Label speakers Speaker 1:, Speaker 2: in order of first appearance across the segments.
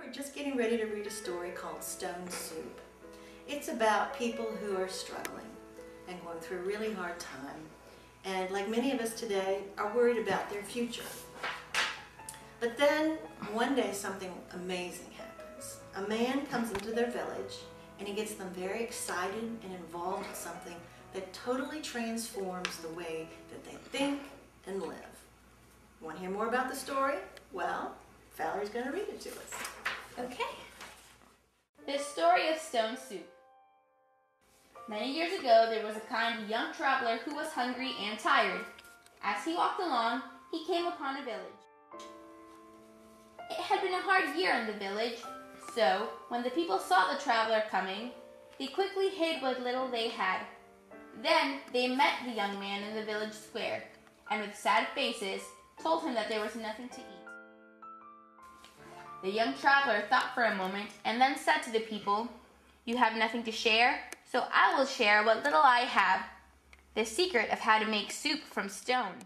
Speaker 1: We're just getting ready to read a story called Stone Soup. It's about people who are struggling and going through a really hard time, and like many of us today, are worried about their future. But then one day something amazing happens. A man comes into their village and he gets them very excited and involved in something that totally transforms the way that they think and live. You want to hear more about the story? Well, Valerie's going to read it to us.
Speaker 2: Okay. The story of Stone Soup. Many years ago, there was a kind young traveler who was hungry and tired. As he walked along, he came upon a village. It had been a hard year in the village, so when the people saw the traveler coming, they quickly hid what little they had. Then they met the young man in the village square, and with sad faces, told him that there was nothing to eat. The young traveler thought for a moment and then said to the people, "You have nothing to share, so I will share what little I have, the secret of how to make soup from stones."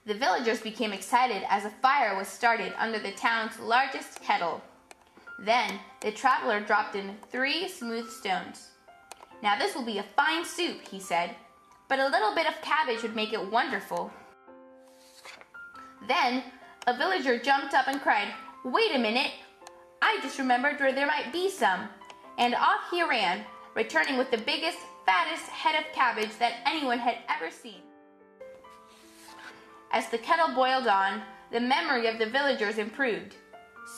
Speaker 2: The villagers became excited as a fire was started under the town's largest kettle. Then the traveler dropped in 3 smooth stones. "Now this will be a fine soup," he said, "but a little bit of cabbage would make it wonderful." Then a villager jumped up and cried, "Wait a minute, I just remembered where there might be some," and off he ran, returning with the biggest, fattest head of cabbage that anyone had ever seen. As the kettle boiled on, the memory of the villagers improved.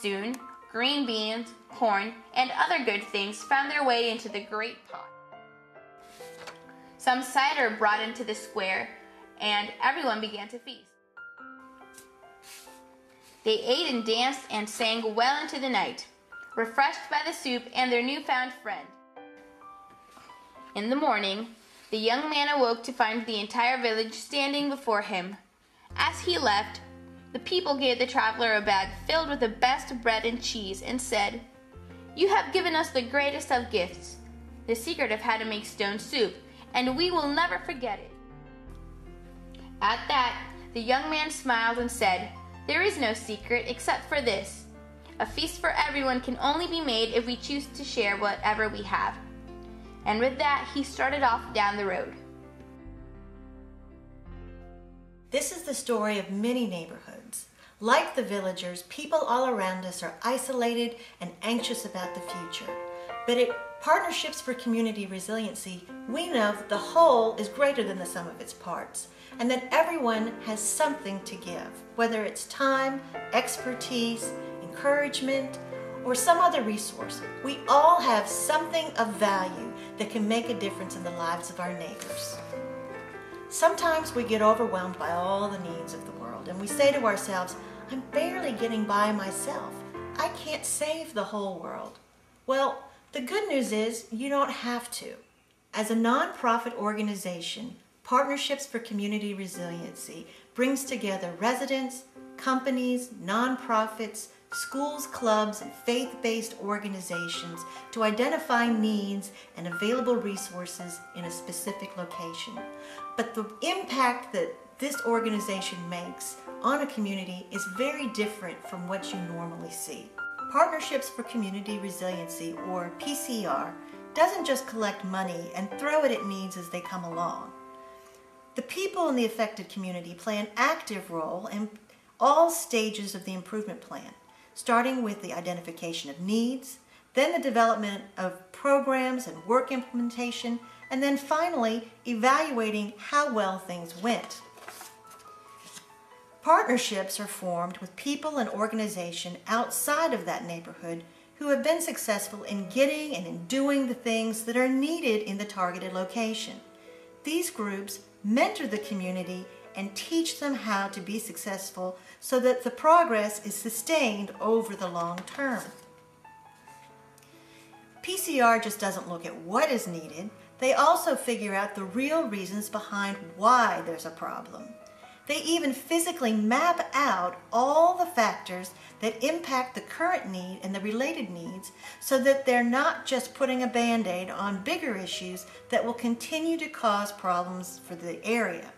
Speaker 2: Soon, green beans, corn, and other good things found their way into the great pot. Some cider brought into the square, and everyone began to feast. They ate and danced and sang well into the night, refreshed by the soup and their newfound friend. In the morning, the young man awoke to find the entire village standing before him. As he left, the people gave the traveler a bag filled with the best bread and cheese and said, "You have given us the greatest of gifts, the secret of how to make stone soup, and we will never forget it." At that, the young man smiled and said, "There is no secret except for this. A feast for everyone can only be made if we choose to share whatever we have." And with that, he started off down the road.
Speaker 1: This is the story of many neighborhoods. Like the villagers, people all around us are isolated and anxious about the future. But at Partnerships for Community Resiliency, we know that the whole is greater than the sum of its parts, and that everyone has something to give, whether it's time, expertise, encouragement, or some other resource. We all have something of value that can make a difference in the lives of our neighbors. Sometimes we get overwhelmed by all the needs of the world, and we say to ourselves, "I'm barely getting by myself. I can't save the whole world." Well, the good news is you don't have to. As a nonprofit organization, Partnerships for Community Resiliency brings together residents, companies, nonprofits, schools, clubs, and faith-based organizations to identify needs and available resources in a specific location. But the impact that this organization makes on a community is very different from what you normally see. Partnerships for Community Resiliency, or PCR, doesn't just collect money and throw it at needs as they come along. The people in the affected community play an active role in all stages of the improvement plan, starting with the identification of needs, then the development of programs and work implementation, and then finally evaluating how well things went. Partnerships are formed with people and organizations outside of that neighborhood who have been successful in getting and in doing the things that are needed in the targeted location. These groups mentor the community and teach them how to be successful so that the progress is sustained over the long term. PCR just doesn't look at what is needed. They also figure out the real reasons behind why there's a problem. They even physically map out all the factors that impact the current need and the related needs so that they're not just putting a Band-Aid on bigger issues that will continue to cause problems for the area.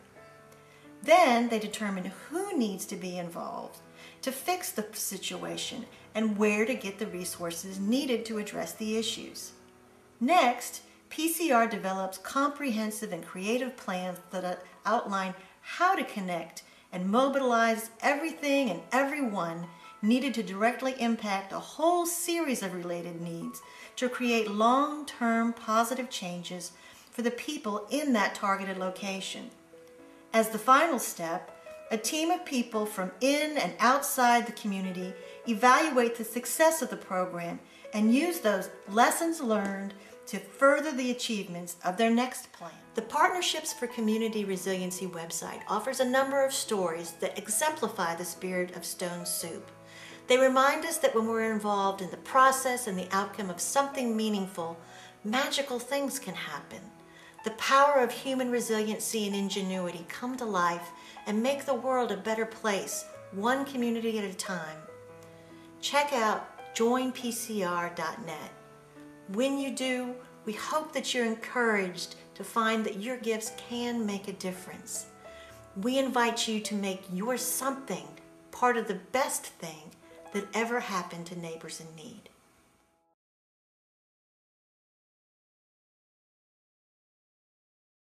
Speaker 1: Then they determine who needs to be involved to fix the situation and where to get the resources needed to address the issues. Next, PCR develops comprehensive and creative plans that outline how to connect and mobilize everything and everyone needed to directly impact a whole series of related needs to create long-term positive changes for the people in that targeted location. As the final step, a team of people from in and outside the community evaluate the success of the program and use those lessons learned to further the achievements of their next plan. The Partnerships for Community Resiliency website offers a number of stories that exemplify the spirit of Stone Soup. They remind us that when we're involved in the process and the outcome of something meaningful, magical things can happen. The power of human resiliency and ingenuity come to life and make the world a better place, one community at a time. Check out joinpcr.net. When you do, we hope that you're encouraged to find that your gifts can make a difference. We invite you to make your something part of the best thing that ever happened to neighbors in need.